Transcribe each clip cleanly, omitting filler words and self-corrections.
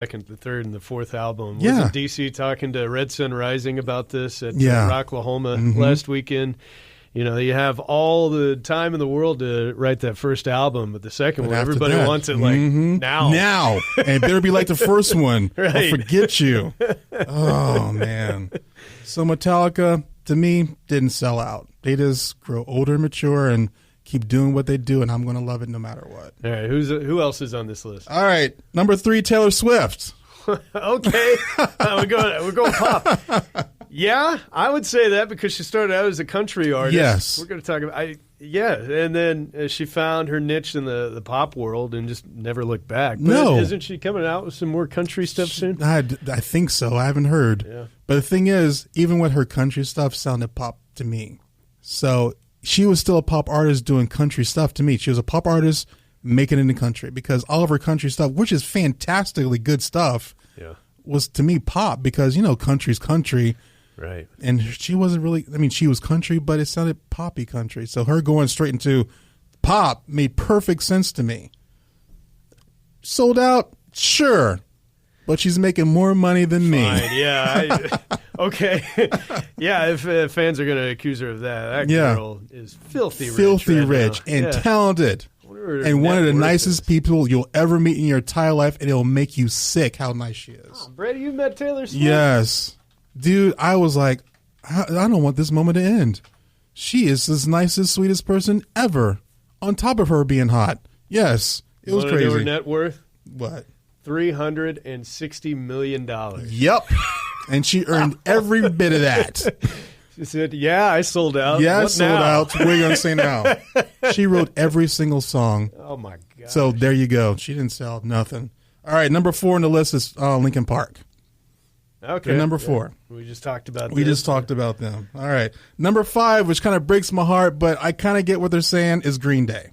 second, the third, and the fourth album. Yeah. Wasn't DC talking to Red Sun Rising about this at Rocklahoma last weekend? You know, you have all the time in the world to write that first album, but the second one, everybody wants it like now. Now. And it better be like the first one. Right. I'll forget you. Oh, man. So Metallica, to me, didn't sell out. They just grow older and mature and keep doing what they do, and I'm going to love it no matter what. All right, who else is on this list? All right, number 3, Taylor Swift. Okay, we're going pop. Yeah, I would say that because she started out as a country artist. Yes. We're going to talk about and then she found her niche in the pop world and just never looked back. But isn't she coming out with some more country stuff soon? I think so. I haven't heard. Yeah. But the thing is, even with her country stuff sounded pop to me. So she was still a pop artist doing country stuff to me. She was a pop artist making it in the country because all of her country stuff, which is fantastically good stuff, was to me pop because, you know, country's country. Right. And she wasn't really, I mean, she was country, but it sounded poppy country. So her going straight into pop made perfect sense to me. Sold out? Sure. But she's making more money than me. Fine, yeah. Okay. Yeah, if fans are going to accuse her of that girl is filthy rich. And talented. And one of the nicest people you'll ever meet in your entire life, and it'll make you sick how nice she is. Oh, Brady, you met Taylor Swift? Yes. Dude, I was like, I don't want this moment to end. She is the nicest, sweetest person ever. On top of her being hot. Yes. It was crazy. Know her net worth? What? $360 million. Yep. And she earned every bit of that. She said, I sold out. Yeah, I what sold now? out. What are you going to say now? She wrote every single song. Oh, my God. So there you go. She didn't sell nothing. All right, number 4 on the list is Linkin Park. Okay. They're number 4. We just talked about We just talked about them. All right. Number 5, which kind of breaks my heart, but I kind of get what they're saying, is Green Day.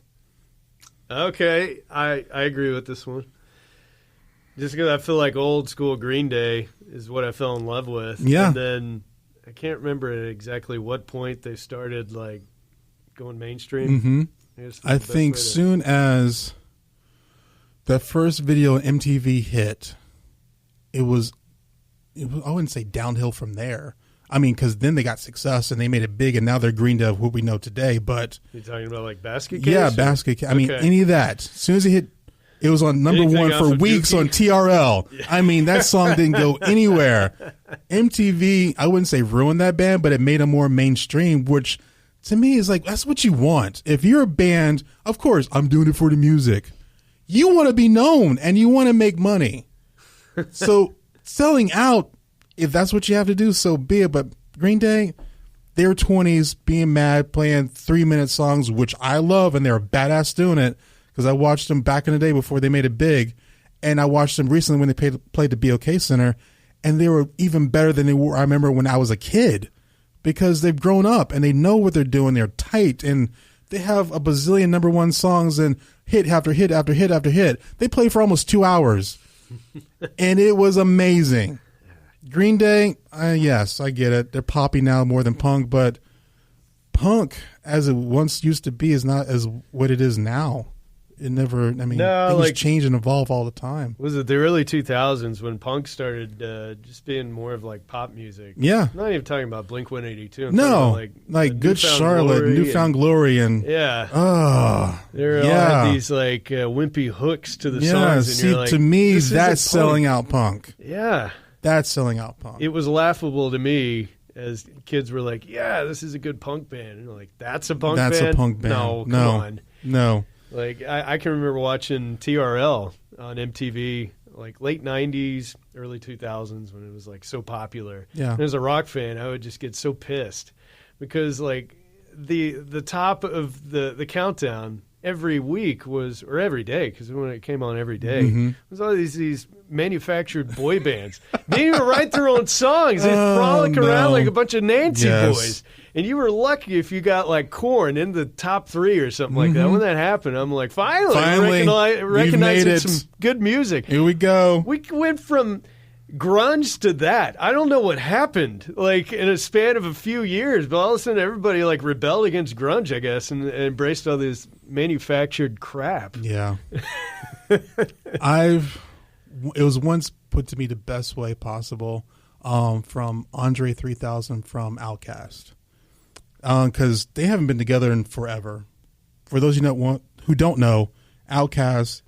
Okay. I agree with this one. Just because I feel like old school Green Day is what I fell in love with. Yeah. And then I can't remember at exactly what point they started like going mainstream. I think soon as the first video on MTV hit, it was I wouldn't say downhill from there. I mean, because then they got success and they made it big, and now they're Green Day, what we know today. But you're talking about like Basket Case? Yeah, Basket Case. I mean, any of that. As soon as it hit, it was on number Anything 1 for weeks on TRL. Yeah. I mean, that song didn't go anywhere. MTV, I wouldn't say ruined that band, but it made them more mainstream, which to me is like, that's what you want. If you're a band, of course, I'm doing it for the music. You want to be known and you want to make money. So selling out, if that's what you have to do, so be it. But Green Day, their 20s, being mad, playing 3-minute songs, which I love, and they're badass doing it. Because I watched them back in the day before they made it big, and I watched them recently when they played the BOK Center, and they were even better than they were. I remember when I was a kid, because they've grown up and they know what they're doing. They're tight, and they have a bazillion number 1 songs and hit after hit after hit after hit. They played for almost 2 hours, and it was amazing. Green Day, yes, I get it. They're poppy now more than punk, but punk, as it once used to be, is not as what it is now. It never, I mean, things change and evolve all the time. Was it the early 2000s when punk started just being more of like pop music? Yeah. I'm not even talking about Blink-182. No, like Good Charlotte, Newfound Glory, and yeah. Oh, there all had these like wimpy hooks to the songs. And see, you're like, to me, that's selling out punk. Yeah. That's selling out punk. It was laughable to me as kids were like, yeah, this is a good punk band. And like, that's a punk band? That's a punk band. No, come on. No. Like, I can remember watching TRL on MTV, like late 90s, early 2000s when it was like so popular. Yeah. And as a rock fan, I would just get so pissed because like the top of the countdown every week was, or every day, because when it came on every day, was all these manufactured boy bands. They didn't even write their own songs. They frolic around like a bunch of Nancy boys. And you were lucky if you got like Korn in the top 3 or something like that. When that happened, I'm like, finally recognizing some good music. Here we go. We went from grunge to that. I don't know what happened, like in a span of a few years, but all of a sudden everybody like rebelled against grunge, I guess, and embraced all this manufactured crap. Yeah. it was once put to me the best way possible from Andre 3000 from Outkast. Because they haven't been together in forever. For those who don't know, Outkast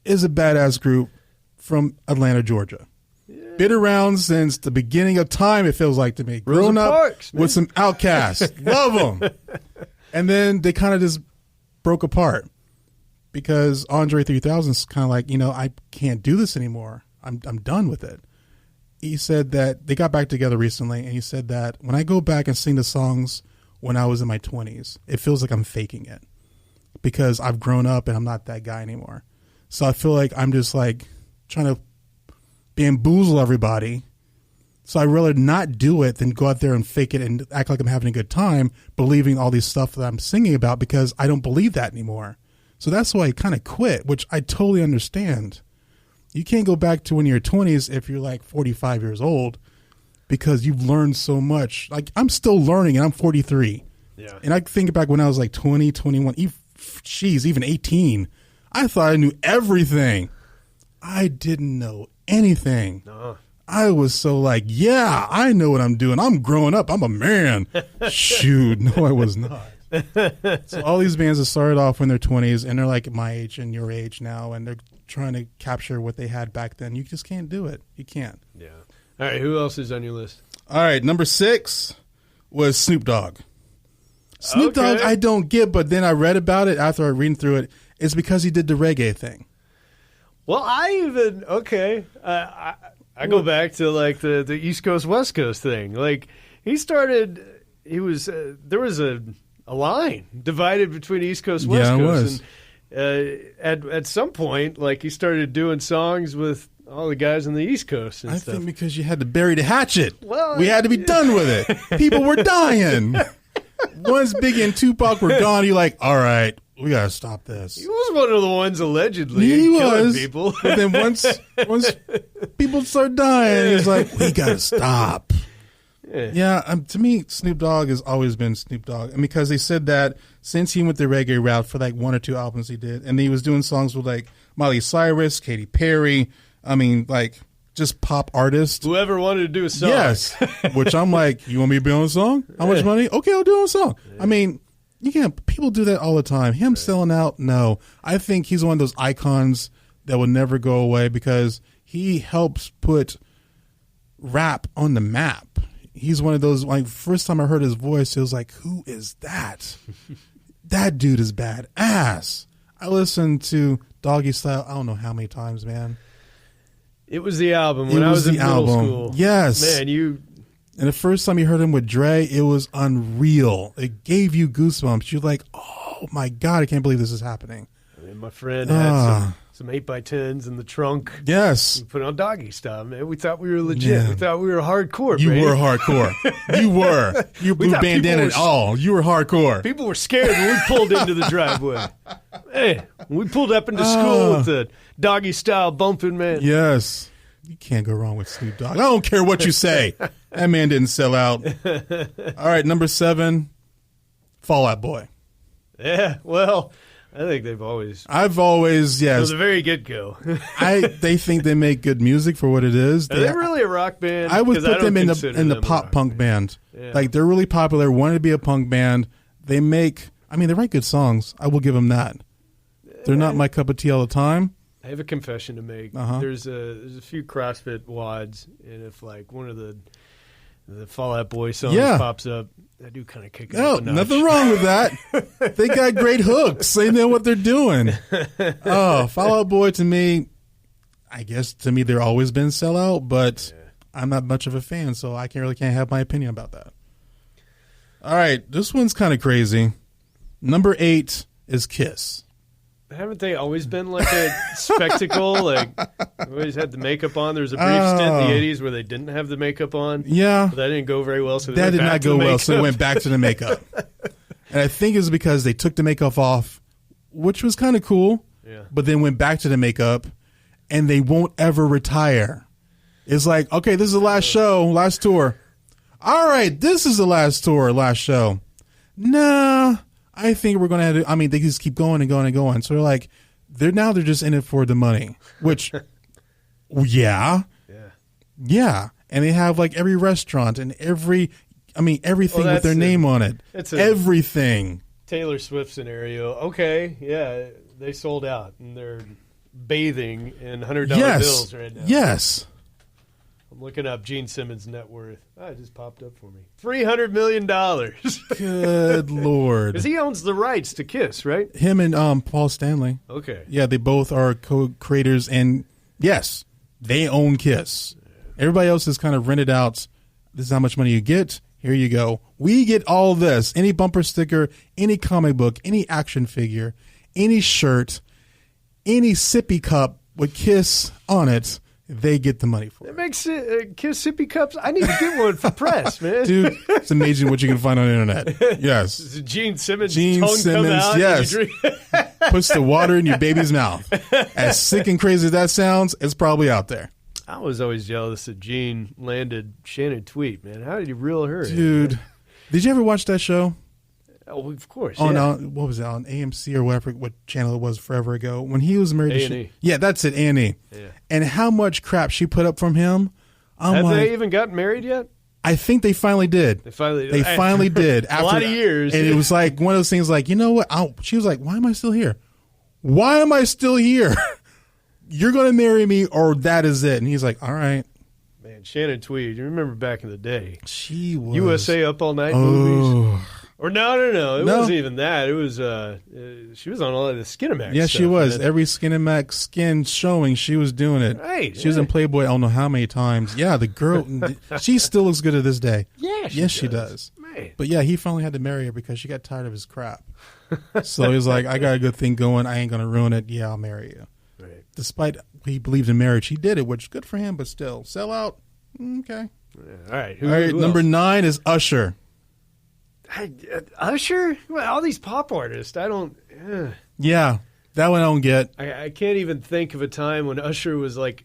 is a badass group from Atlanta, Georgia. Yeah. Been around since the beginning of time, it feels like to me. Grown up Parks, with some Outkast. Love them. And then they kind of just broke apart because Andre 3000 is kind of like, I can't do this anymore. I'm done with it. He said that they got back together recently, and he said that when I go back and sing the songs when I was in my 20s, it feels like I'm faking it because I've grown up and I'm not that guy anymore. So I feel like I'm just like trying to bamboozle everybody. So I'd rather not do it than go out there and fake it and act like I'm having a good time, believing all these stuff that I'm singing about because I don't believe that anymore. So that's why I kind of quit, which I totally understand. You can't go back to when you're 20s if you're like 45 years old because you've learned so much. Like I'm still learning and I'm 43. Yeah. And I think back when I was like 20, 21, even 18. I thought I knew everything. I didn't know anything. No. I was so like, yeah, I know what I'm doing. I'm growing up. I'm a man. Shoot. No, I was not. So all these bands that started off when they're 20s and they're like my age and your age now and they're trying to capture what they had back then. You just can't do it. You can't. Yeah. All right. Who else is on your list? All right. Number 6 was Snoop Dogg. Snoop Dogg I don't get, but then I read about it after I read through it. It's because he did the reggae thing. Well, I go back to like the East Coast, West Coast thing. Like there was a line divided between East Coast, West Coast. And at some point, like he started doing songs with all the guys on the East Coast and stuff. I think because you had to bury the hatchet. Well, we had to be done with it. People were dying. Once Biggie and Tupac were gone, you're like, all right, we got to stop this. He was one of the ones allegedly killing people. But then once people start dying, he's like, we got to stop. Yeah, to me, Snoop Dogg has always been Snoop Dogg. And because they said that since he went the reggae route for like 1 or 2 albums he did, and he was doing songs with like Miley Cyrus, Katy Perry, like just pop artists. Whoever wanted to do a song. Yes. Which I'm like, you want me to be on a song? How much money? Okay, I'll do a song. Yeah. I mean, you can't. People do that all the time. Him selling out, no. I think he's one of those icons that will never go away because he helps put rap on the map. He's one of those, like, first time I heard his voice, it was like, who is that? That dude is badass. I listened to Doggy Style, I don't know how many times, man. It was the album when I was in middle school. Yes. Man, and the first time you heard him with Dre, it was unreal. It gave you goosebumps. You're like, oh my God, I can't believe this is happening. I mean, my friend had some 8x10s in the trunk. Yes. We put on Doggy Style, man. We thought we were legit. Yeah. We thought we were hardcore, You Brady. were hardcore. You were. You blew bandana and all. You were hardcore. People were scared when we pulled into the driveway. Hey, when we pulled up into school with the Doggy Style bumping, man. Yes. You can't go wrong with Snoop Dogg. I don't care what you say. That man didn't sell out. All right, number 7, Fall Out Boy. Yeah, well, I think they've always. I've always, yes. From the very get-go. They think they make good music for what it is. Are they really a rock band? I would put them in the pop punk band. Yeah. Like, they're really popular, wanted to be a punk band. They write good songs. I will give them that. They're not my cup of tea all the time. I have a confession to make. There's a few CrossFit wads, and if like one of the Fall Out Boy songs pops up, I do kind of kick it up a notch. Nothing wrong with that. They got great hooks. They know what they're doing. Fall Out Boy to me, I guess to me they're always been sellout, but I'm not much of a fan, so I can't have my opinion about that. All right, this one's kind of crazy. Number 8 is Kiss. Haven't they always been like a spectacle? Like, they always had the makeup on. There was a brief stint in the 80s where they didn't have the makeup on. Yeah. But that didn't go very well. So that did not go well, so they went back to the makeup. And I think it's because they took the makeup off, which was kind of cool, but then went back to the makeup, and they won't ever retire. It's like, okay, this is the last show, last tour. All right, this is the last tour, last show. Nah. I think we're going to have to, they just keep going and going and going. So they're like, they're just in it for the money, which Yeah. Yeah. Yeah. And they have like every restaurant and everything with their name on it. It's everything. Taylor Swift scenario. Okay. Yeah. They sold out and they're bathing in $100 bills right now. Yes. I'm looking up Gene Simmons' net worth. It just popped up for me. $300 million. Good Lord. Because he owns the rights to Kiss, right? Him and Paul Stanley. Okay. Yeah, they both are co-creators, and yes, they own Kiss. Everybody else is kind of rented out. This is how much money you get. Here you go. We get all this. Any bumper sticker, any comic book, any action figure, any shirt, any sippy cup with Kiss on it. They get the money for it. It makes Kiss sippy cups. I need to get one for press, man. Dude, it's amazing what you can find on the internet. Yes. Gene Simmons' tongue come out. Yes. Puts the water in your baby's mouth. As sick and crazy as that sounds, it's probably out there. I was always jealous that Gene landed Shannon Tweet, man. How did he reel her in? Dude, did you ever watch that show? Oh, of course. On what was it, on AMC or whatever, what channel it was forever ago? When he was married A&E. Yeah, that's it, A&E. Yeah. And how much crap she put up from him. Have they even gotten married yet? I think they finally did. They finally did. After a lot of years. And it was like one of those things like, you know what? She was like, why am I still here? Why am I still here? You're going to marry me or that is it. And he's like, all right. Man, Shannon Tweed, you remember back in the day. She was. USA Up All Night movies. Or no. It wasn't even that. It was, she was on all of the Skinamax Yeah, stuff, she was. man. Every Skinamax skin showing, she was doing it. Right. She was in Playboy, I don't know how many times. Yeah, the girl, she still looks good to this day. Yeah, she does. Man. But yeah, he finally had to marry her because she got tired of his crap. So he was like, I got a good thing going. I ain't going to ruin it. Yeah, I'll marry you. Right. Despite he believed in marriage, he did it, which is good for him, but still. Sell out. Okay. Yeah, all right. All right, number 9 is Usher. Usher? Well, all these pop artists, I don't... Yeah, that one I don't get. I can't even think of a time when Usher was like...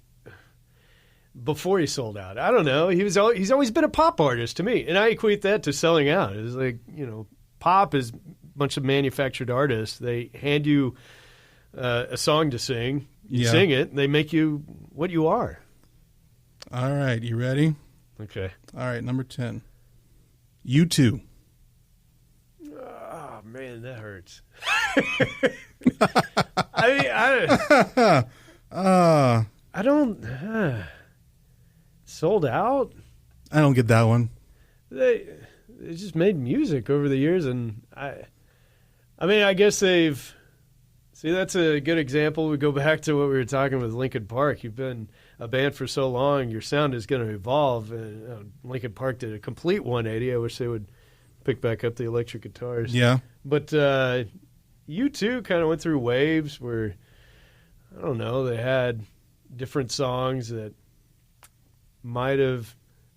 Before he sold out. I don't know. He's always been a pop artist to me. And I equate that to selling out. It's like, pop is a bunch of manufactured artists. They hand you a song to sing. You sing it. And they make you what you are. All right. You ready? Okay. All right. Number 10. U2. Oh, man, that hurts. I don't... sold out? I don't get that one. They just made music over the years, and I mean, I guess they've... See, that's a good example. We go back to what we were talking with Linkin Park. You've been a band for so long, your sound is going to evolve. And Linkin Park did a complete 180. I wish they would pick back up the electric guitars. Yeah. But U2 kind of went through waves where, I don't know, they had different songs that might have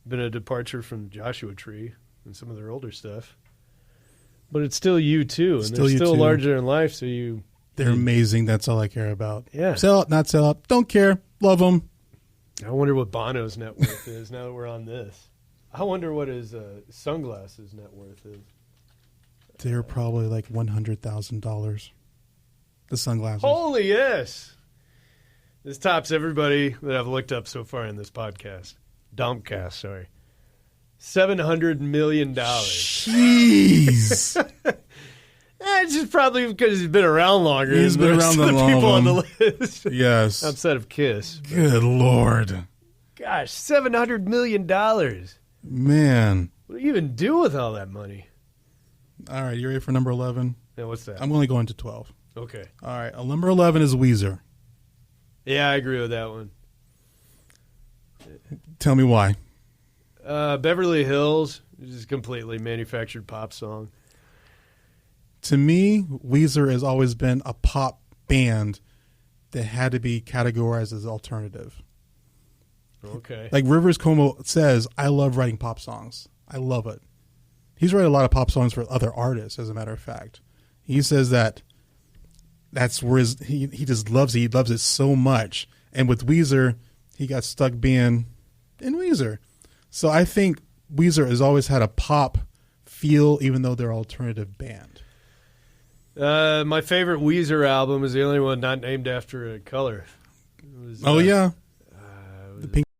been a departure from Joshua Tree and some of their older stuff. But it's still U2, and they're still larger than life, so they're amazing. That's all I care about. Yeah. Sell out, not sell out. Don't care. Love them. I wonder what Bono's net worth is now that we're on this. I wonder what his sunglasses net worth is. They're probably like $100,000. The sunglasses. Holy yes. This tops everybody that I've looked up so far in this podcast. Domkcast, sorry. $700 million. Jeez. It's just probably because he's been around longer. He's been around the people on the list. Yes. Outside of Kiss. Good Lord. Gosh, $700 million. Man. What do you even do with all that money? All right, you ready for number 11? Yeah, what's that? I'm only going to 12. Okay. All right, number 11 is Weezer. Yeah, I agree with that one. Tell me why. Beverly Hills is a completely manufactured pop song. To me, Weezer has always been a pop band that had to be categorized as alternative. Okay. Like Rivers Cuomo says, I love writing pop songs. I love it. He's written a lot of pop songs for other artists, as a matter of fact. He says that's where he just loves it. He loves it so much. And with Weezer, he got stuck being in Weezer. So I think Weezer has always had a pop feel, even though they're an alternative band. My favorite Weezer album is the only one not named after a color. It was, yeah. was Pink